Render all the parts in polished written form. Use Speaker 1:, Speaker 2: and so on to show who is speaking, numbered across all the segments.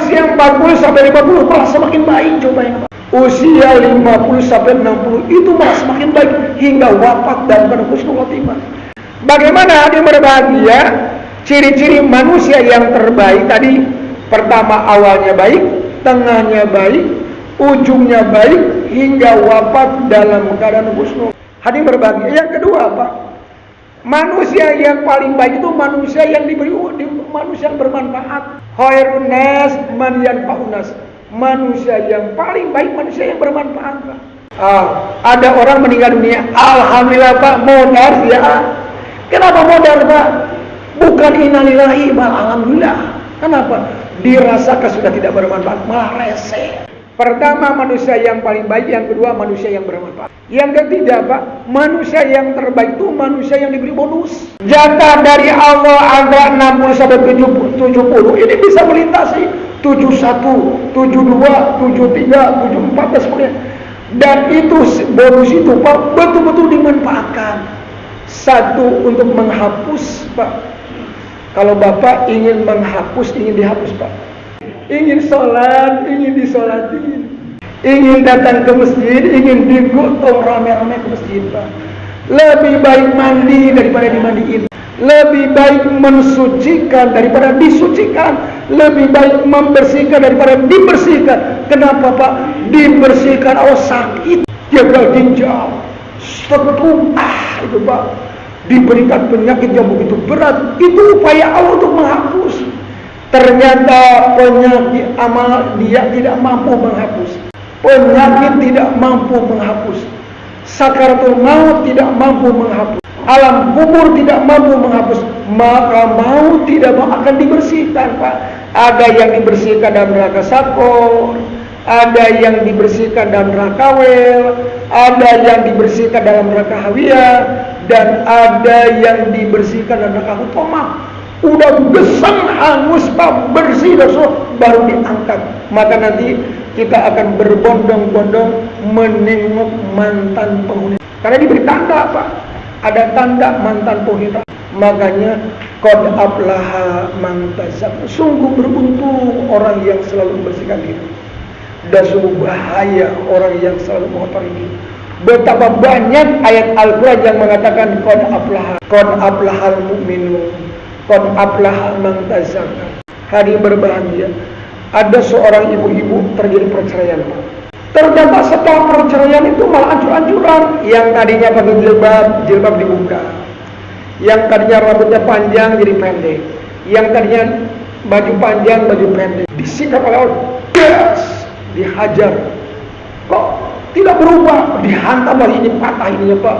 Speaker 1: usia 40 sampai 50 malah semakin baik, coba ya Pak. Usia 50 sampai 60 itu malah semakin baik hingga wafat dan husnul khotimah. Bagaimana hadirin berbahagia? Ciri-ciri manusia yang terbaik tadi, pertama awalnya baik, tengahnya baik, ujungnya baik, hingga wafat dalam keadaan husnul. Hadirin berbahagia. Yang kedua apa? Manusia yang paling baik itu manusia yang manusia yang bermanfaat. Khairun nas man yanfa'un nas. Manusia yang paling baik manusia yang bermanfaat. Ada orang meninggal dunia, alhamdulillah Pak, modal ya. Kenapa modal Pak? Bukan innalillahi, malah alhamdulillah. Kenapa? Dirasakan sudah tidak bermanfaat, malah rese. Pertama manusia yang paling baik, yang kedua manusia yang bermanfaat. Yang ketiga Pak, manusia yang terbaik itu manusia yang diberi bonus. Jatah dari Allah antara 60 sampai 70 ini bisa melintasi 71, 72, 73, 74 dan sebagainya. Dan itu bonus itu Pak betul-betul dimanfaatkan. Satu, untuk menghapus Pak. Kalau Bapak ingin menghapus, ingin dihapus Pak. Ingin sholat, ingin disolatin. Ingin datang ke masjid, ingin digotong rame-rame ke masjid Pak. Lebih baik mandi daripada dimandiin. Lebih baik mensucikan daripada disucikan. Lebih baik membersihkan daripada dibersihkan. Kenapa Pak? Dibersihkan Allah sakit, gagal ginjal, stroke, itu Pak, diberikan penyakit yang begitu berat. Itu upaya Allah untuk menghapus. Ternyata penyakit amal dia tidak mampu menghapus. Penyakit tidak mampu menghapus. Sakaratul maut tidak mampu menghapus. Alam kubur tidak mampu menghapus. Maka maut tidak akan dibersihkan Pak. Ada yang dibersihkan dalam neraka Sakor, ada yang dibersihkan dalam neraka Wel, ada yang dibersihkan dalam neraka Hawiyah, dan ada yang dibersihkan dalam neraka Hutomah. Udah gesang hangus Pak, bersih dosa, baru diangkat. Maka nanti kita akan berbondong-bondong menengok mantan penghuni. Karena diberi tanda Pak, ada tanda mantan penghuni. Makanya qad aflaha man tazakka. Sungguh beruntung orang yang selalu membersihkan diri. Dan sungguh bahaya orang yang selalu mengotori diri. Betapa banyak ayat Al-Quran yang mengatakan qad aflahal mu'minun, qad aflaha man tazakka. Hadirin berbahagia, ada seorang ibu-ibu terjadi perceraian. Ternyata setelah perceraian itu malah ancur-ancuran. Yang tadinya pakai jilbab dibuka. Yang tadinya rambutnya panjang jadi pendek. Yang tadinya baju panjang baju pendek. Disikap oleh Allah, dihajar. Kok tidak berubah? Dihantam lagi, ini patah ininya Pak.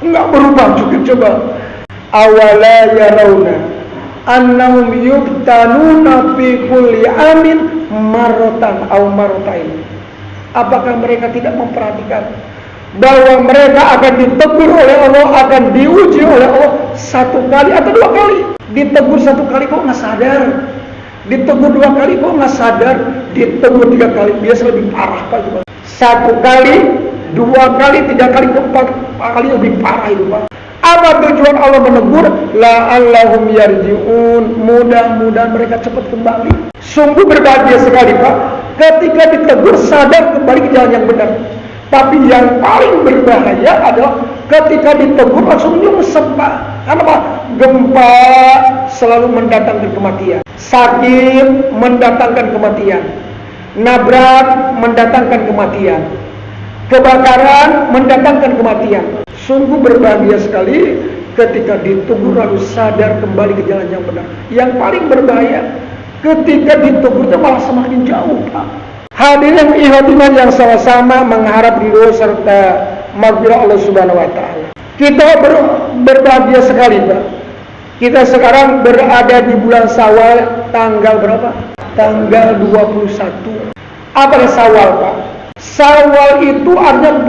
Speaker 1: Enggak berubah juga. Coba. Awala yarawna annahum yuftanuna fi kulli amin marratan aw marratain. Apakah mereka tidak memperhatikan bahwa mereka akan ditegur oleh Allah, akan diuji oleh Allah satu kali atau dua kali? Ditegur satu kali kok nggak sadar, ditegur dua kali kok nggak sadar, ditegur tiga kali biasa lebih parah Pak. Satu kali, dua kali, tiga kali, keempat kali lebih parah itu Pak. Apa tujuan Allah menegur? La'allahum yarji'un, mudah-mudahan mereka cepat kembali. Sungguh berbahagia sekali Pak, ketika ditegur sadar kembali ke jalan yang benar. Tapi yang paling berbahaya adalah ketika ditegur langsung nyungsep Pak. Karena Pak, gempa selalu mendatangkan kematian, sakit mendatangkan kematian, nabrak mendatangkan kematian, kebakaran mendatangkan kematian. Sungguh berbahagia sekali ketika ditegur lalu sadar kembali ke jalan yang benar. Yang paling berbahaya ketika ditegurnya malah semakin jauh Pak. Hadirin ikhwatiman yang sama-sama mengharap ridho serta maghfirah Allah Subhanahu wa taala. Kita berbahagia sekali Pak. Kita sekarang berada di bulan Syawal, tanggal berapa? Tanggal 21. Apa Syawal Pak? Syawal itu artinya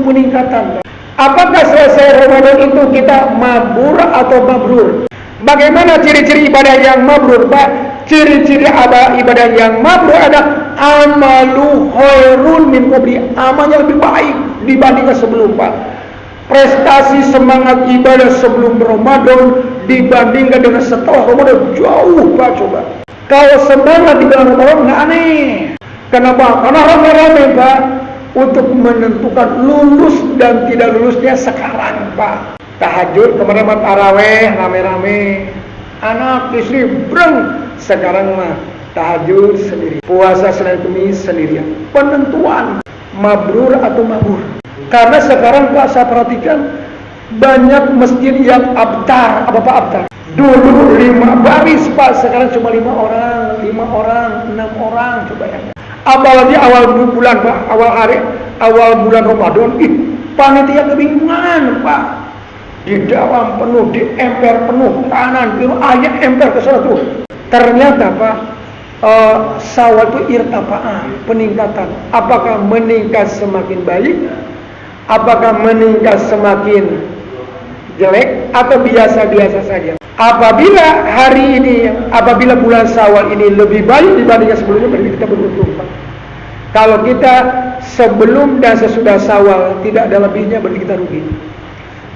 Speaker 1: peningkatan Pak. Apakah selesai Ramadan itu kita mabrur atau mabrur? Bagaimana ciri-ciri ibadah yang mabrur Pak? Ciri-ciri ibadah yang mabrur ada amalu khairun min qabli, amalnya lebih baik dibandingkan sebelum Pak. Prestasi semangat ibadah sebelum Ramadan dibandingkan dengan setelah Ramadan jauh Pak. Coba Kalau semangat di bulan Ramadan nggak aneh. Kenapa? Karena rame-rame Pak untuk menentukan lulus dan tidak lulusnya sekarang Pak. Tahajud kemarin taraweh rame-rame, anak istri breng. Sekarang mah tahajud sendiri, puasa Senin Kamis sendirian. Penentuan mabrur atau mabur. Karena sekarang Pak saya perhatikan banyak masjid yang abtar. Apa Pak abtar? Dulu 5 baris Pak, sekarang cuma 5 orang, 6 orang, coba ya. Apalagi awal bulan Pak, awal bulan Ramadan, panitia kebingungan Pak. Di dalam penuh, di emper penuh, kanan, kiri, ayat emper ke sana tuh. Ternyata Pak, Syawal itu irtafa'ah, peningkatan. Apakah meningkat semakin baik? Apakah meningkat semakin jelek atau biasa-biasa saja? Apabila hari ini, apabila bulan Syawal ini lebih baik dibandingkan sebelumnya, berarti kita beruntung Pak. Kalau kita sebelum dan sesudah Syawal tidak ada lebihnya, berarti kita rugi.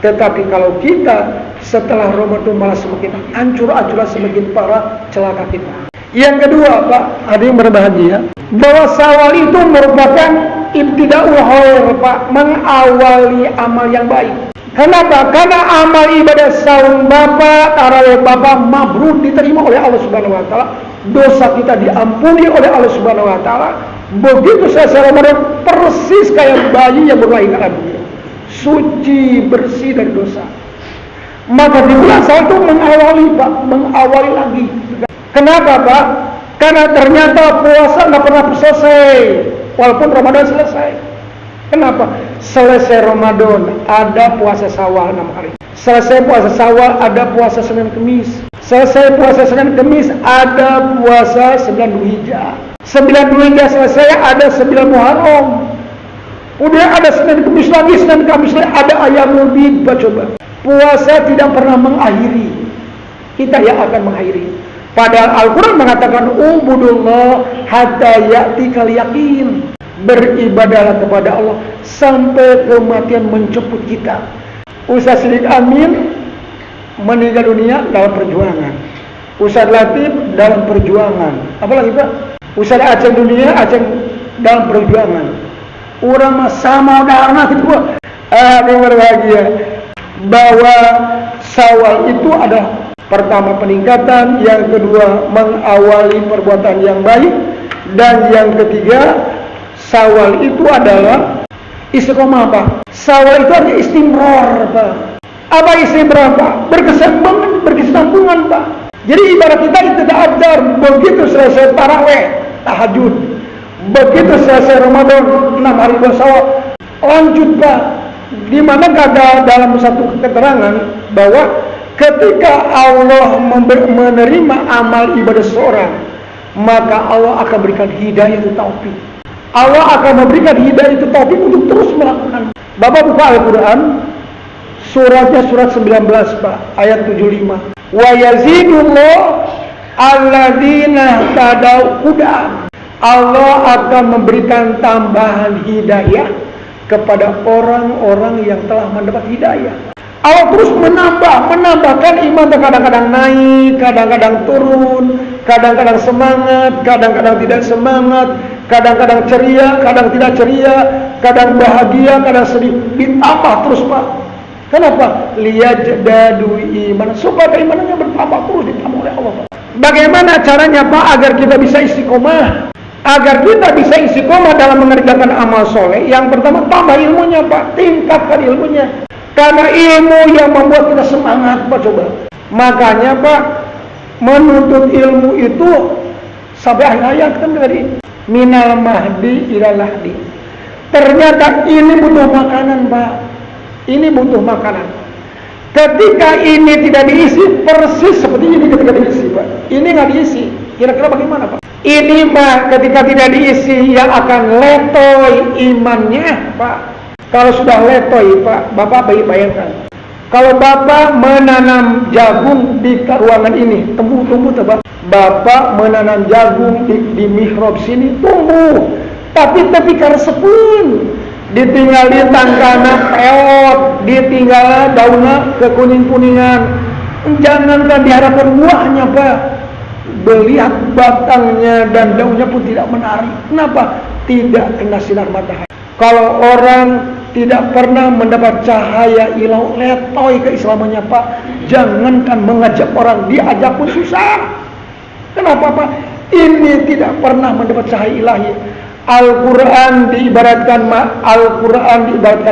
Speaker 1: Tetapi kalau kita setelah Ramadan malah semakin hancur-hancuran, semakin parah, celaka kita. Yang kedua Pak, ada yang berbahagia bahwa Syawal itu merupakan ibtida'ul khair Pak, mengawali amal yang baik. Kenapa? Karena amal ibadah saum Bapak, tarawih Bapak mabrur diterima oleh Allah Subhanahu wa taala. Dosa kita diampuni oleh Allah Subhanahu wa taala. Begitu selesai Ramadan persis kayak bayi yang berlahir lagi. Suci, bersih dari dosa. Maka di bulan Syawal itu mengawali Pak, mengawali lagi. Kenapa Pak? Karena ternyata puasa nggak pernah selesai walaupun Ramadan selesai. Kenapa? Selesai Ramadan ada puasa Syawal 6 hari. Selesai puasa Syawal ada puasa Senin Kamis. Selesai puasa Senin Kamis ada puasa 9 Dzulhijjah. 9 Dzulhijjah selesai ada 9 Muharram. Udah ada Senin Kamis lagi, Senin Kamis lagi ada Ayyamul Bid. Coba. Puasa tidak pernah mengakhiri. Kita yang akan mengakhiri. Padahal Al-Quran mengatakan ubudullah hatta ya'tikal yakin. Beribadahlah kepada Allah sampai kematian menjemput kita. Ustaz Sidik Amin meninggal dunia dalam perjuangan. Ustaz Latif dalam perjuangan. Apalagi Pak? Ustaz Aceh dunia, Aceh dalam perjuangan. Orang sama darah itu Pak. Yang berbahagia bahwa Syawal itu adalah pertama peningkatan, yang kedua mengawali perbuatan yang baik, dan yang ketiga Syawal itu adalah istiqomah Pak. Syawal itu artinya istimror Pak. Apa istimror Pak? Berkesinambungan Pak. Jadi ibarat kita itu tidak abdar. Begitu selesai taraweh, tahajud. Begitu selesai Ramadan 6 hari bulan Syawal, lanjut Pak. Di mana ada dalam satu keterangan bahwa ketika Allah menerima amal ibadah seorang, maka Allah akan berikan hidayah itu taufik. Allah akan memberikan hidayah itu taufik untuk terus melakukan. Bapak buka Al-Quran, suratnya surat 19 Pak, ayat 75. Wa yazidullah alladzina tadau huda. Allah akan memberikan tambahan hidayah kepada orang-orang yang telah mendapat hidayah. Allah terus menambahkan iman. Kadang-kadang naik, kadang-kadang turun, kadang-kadang semangat, kadang-kadang tidak semangat, kadang-kadang ceria, kadang tidak ceria, kadang bahagia, kadang sedih. Ditambah terus Pak. Kenapa? Liyajdadu iman, supaya keimanannya bertambah terus, ditambah oleh Allah Pak. Bagaimana caranya Pak agar kita bisa istiqomah? Agar kita bisa istiqomah dalam mengerjakan amal soleh, yang pertama tambah ilmunya Pak, tingkatkan ilmunya. Karena ilmu yang membuat kita semangat Pak, coba. Makanya Pak, menuntut ilmu itu sampai akhir ayat kan tadi, minal mahdi ilal lahdi. Ternyata ini butuh makanan Pak. Ini butuh makanan. Ketika ini tidak diisi, persis seperti ini ketika diisi Pak. Ini nggak diisi. Kira-kira bagaimana Pak? Ini Pak, ketika tidak diisi yang akan letoy imannya Pak. Kalau sudah letoy Pak, Bapak bayangkan. Kalau Bapak menanam jagung di ruangan ini, tumbuh Pak. Bapak menanam jagung di mihrab sini, tumbuh. Tapi karesepun. Ditinggal di tangkana peot, ditinggal daunnya kekuning-kuningan. Jangankan diharapkan buahnya Pak. Melihat batangnya dan daunnya pun tidak menarik. Kenapa? Tidak kena sinar matahari. Kalau orang tidak pernah mendapat cahaya ilau, letoy keislamannya Pak. Jangankan mengajak orang, diajak pun susah. Kenapa Pak? Ini tidak pernah mendapat cahaya ilahi. Al-Quran diibaratkan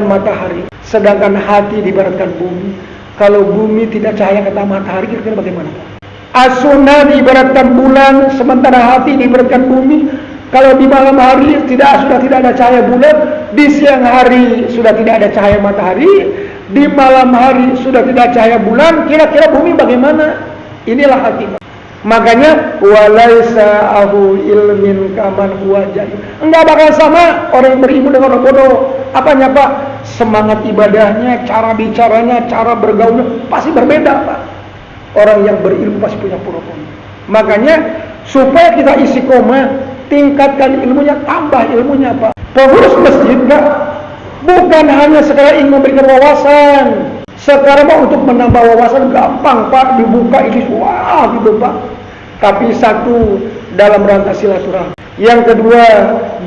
Speaker 1: matahari, sedangkan hati diibaratkan bumi. Kalau bumi tidak cahaya kata matahari, kira-kira bagaimana Pak? As-sunnah diibaratkan bulan, sementara hati diibaratkan bumi. Kalau di malam hari sudah tidak ada cahaya bulan, di siang hari sudah tidak ada cahaya matahari, di malam hari sudah tidak ada cahaya bulan, kira-kira bumi bagaimana? Inilah hati. Makanya walaisa ahu ilmin kaman huwa jahil. Enggak bakal sama orang yang berilmu dengan orang bodoh. Apanya Pak? Semangat ibadahnya, cara bicaranya, cara bergaulnya pasti berbeda Pak. Orang yang berilmu pasti punya pura-pura. Makanya supaya kita istiqomah, tingkatkan ilmunya, tambah ilmunya Pak. Pengurus masjid Pak, bukan hanya sekedar ingin memberikan wawasan. Sekarang Pak, untuk menambah wawasan gampang Pak, dibuka ini wah gitu Pak. Tapi satu, dalam rangka silaturahmi. Yang kedua,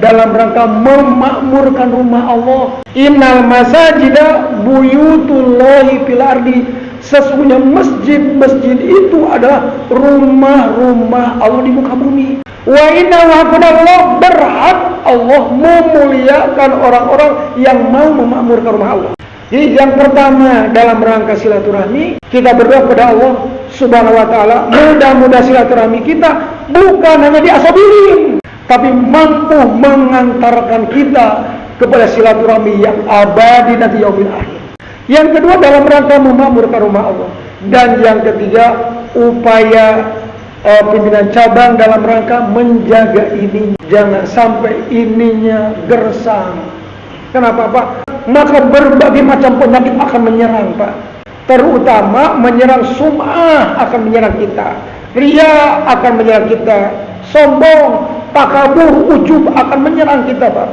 Speaker 1: dalam rangka memakmurkan rumah Allah. Innal masajida buyutullahi fil ardi. Sesungguhnya masjid-masjid itu adalah rumah-rumah Allah di muka bumi. Wa inna Allah, berhak Allah memuliakan orang-orang yang mau memakmurkan rumah Allah. Jadi yang pertama, dalam rangka silaturahmi, kita berdoa kepada Allah Subhanahu wa ta'ala, mudah-mudahan silaturahmi kita bukan hanya diasobirin, tapi mampu mengantarkan kita kepada silaturahmi yang abadi nanti yaumil akhir. Yang kedua, dalam rangka memakmurkan rumah Allah. Dan yang ketiga, upaya pimpinan cabang dalam rangka menjaga ini, jangan sampai ininya gersang. Kenapa Pak? Maka berbagai macam penyakit akan menyerang Pak. Terutama menyerang sum'ah akan menyerang kita, ria akan menyerang kita, sombong, takabur, ujub akan menyerang kita Pak.